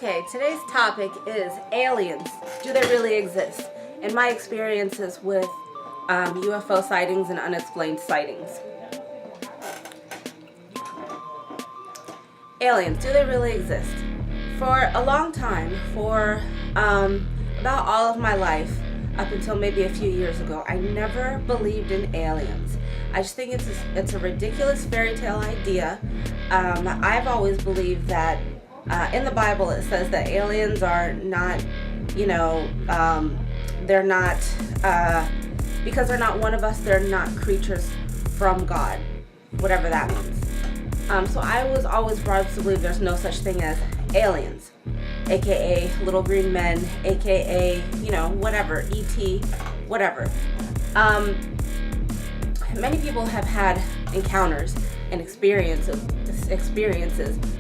Okay, today's topic is aliens. Do they really exist? And my experiences with UFO sightings and unexplained sightings. Aliens, do they really exist? For a long time, for about all of my life, up until maybe a few years ago, I never believed in aliens. I just think it's a ridiculous fairy tale idea. I've always believed that in the Bible it says that aliens are not, they're not, because they're not one of us, they're not creatures from God, whatever that means. So I was always brought up to believe there's no such thing as aliens, aka little green men, aka, whatever, ET, whatever. Many people have had encounters and experiences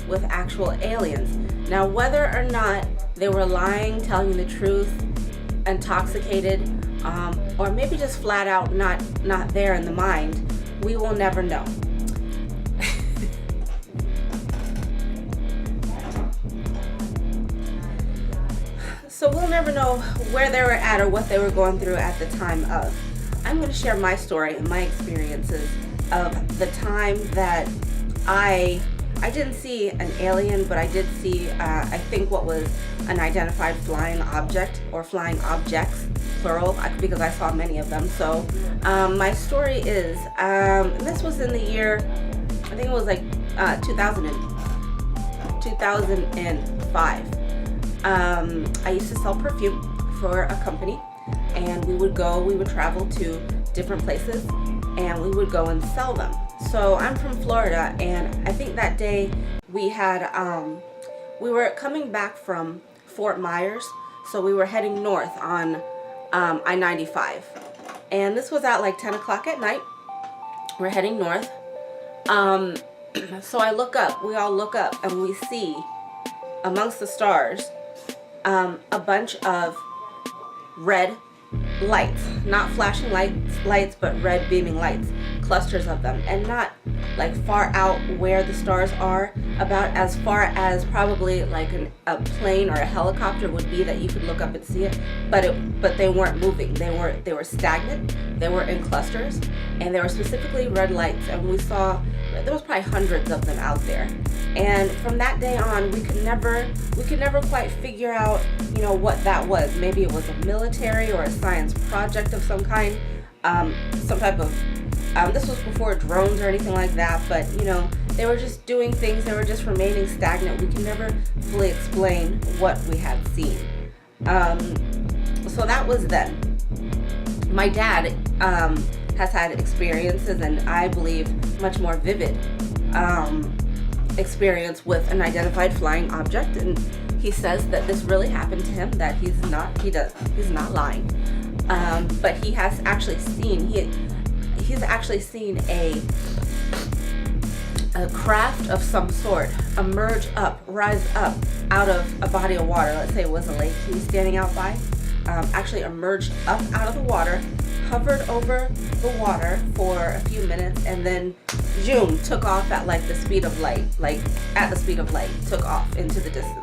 with actual aliens. Now, whether or not they were lying, telling you the truth, intoxicated, or maybe just flat out not there in the mind, we will never know. So we'll never know where they were at or what they were going through at the time of. I'm going to share my story and my experiences of the time that I didn't see an alien, but I did see, I think what was an identified flying object or flying objects, plural, because I saw many of them. So my story is, this was in the year, I think it was like 2005. I used to sell perfume for a company, and we would travel to different places, and we would go and sell them. So I'm from Florida, and I think that day we were coming back from Fort Myers, so we were heading north on I-95, and this was at like 10 o'clock at night. We're heading north. So we all look up, and we see amongst the stars a bunch of red lights, not flashing lights, but red beaming lights, clusters of them, and not like far out where the stars are, about as far as probably like a plane or a helicopter would be that you could look up and see it, but they weren't moving. They were stagnant. They were in clusters, and they were specifically red lights, and we saw there was probably hundreds of them out there. And from that day on, we could never quite figure out, what that was. Maybe it was a military or a science project of some kind, some type of, this was before drones or anything like that, but, they were just doing things, they were just remaining stagnant. We can never fully explain what we had seen. So that was then. My dad has had experiences, and I believe much more vivid experience with an identified flying object, and he says that this really happened to him, that he's not lying, but he has actually seen he's actually seen a craft of some sort rise up out of a body of water. Let's say it was a lake he was standing out by, actually emerged up out of the water, hovered over the water for a few minutes, and then zoom, took off at the speed of light, took off into the distance.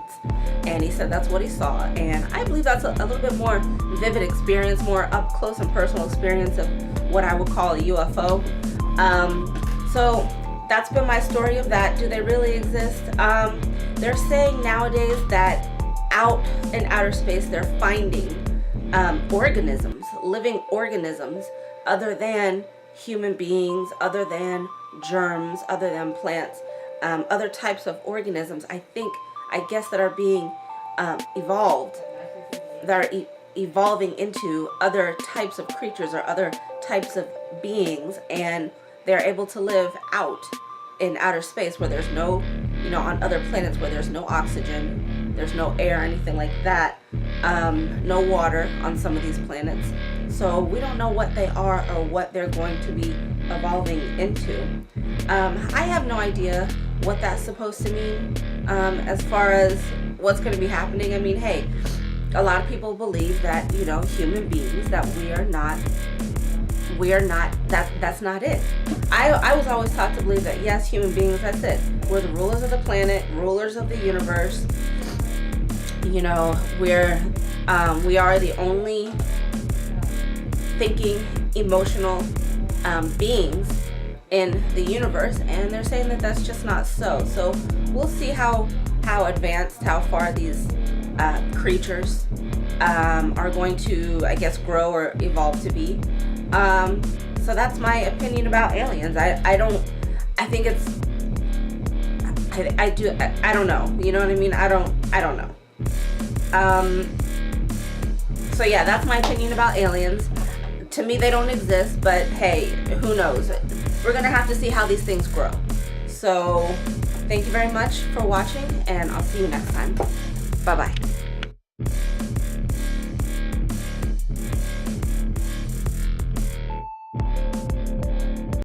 And he said that's what he saw, and I believe that's a little bit more vivid experience, more up close and personal experience of what I would call a UFO. So that's been my story of that. Do they really exist? They're saying nowadays that out in outer space they're finding organisms, living organisms, other than human beings, other than germs, other than plants, other types of organisms, I guess that are being evolved, that are evolving into other types of creatures or other types of beings, and they're able to live out in outer space where there's no, on other planets where there's no oxygen, there's no air, anything like that, no water on some of these planets. So we don't know what they are or what they're going to be evolving into. I have no idea what that's supposed to mean as far as what's going to be happening. I mean, hey, a lot of people believe that, human beings, that we are not, that's not it. I was always taught to believe that, yes, human beings, that's it. We're the rulers of the planet, rulers of the universe. You know, we are the only thinking, emotional beings in the universe, and they're saying that that's just not so. So we'll see how advanced, how far these creatures are going to, I guess, grow or evolve to be. So that's my opinion about aliens. I think it's, I don't know. You know what I mean? I don't know. So yeah, that's my opinion about aliens. To me, they don't exist, but hey, who knows? We're gonna have to see how these things grow. So thank you very much for watching, and I'll see you next time. Bye bye.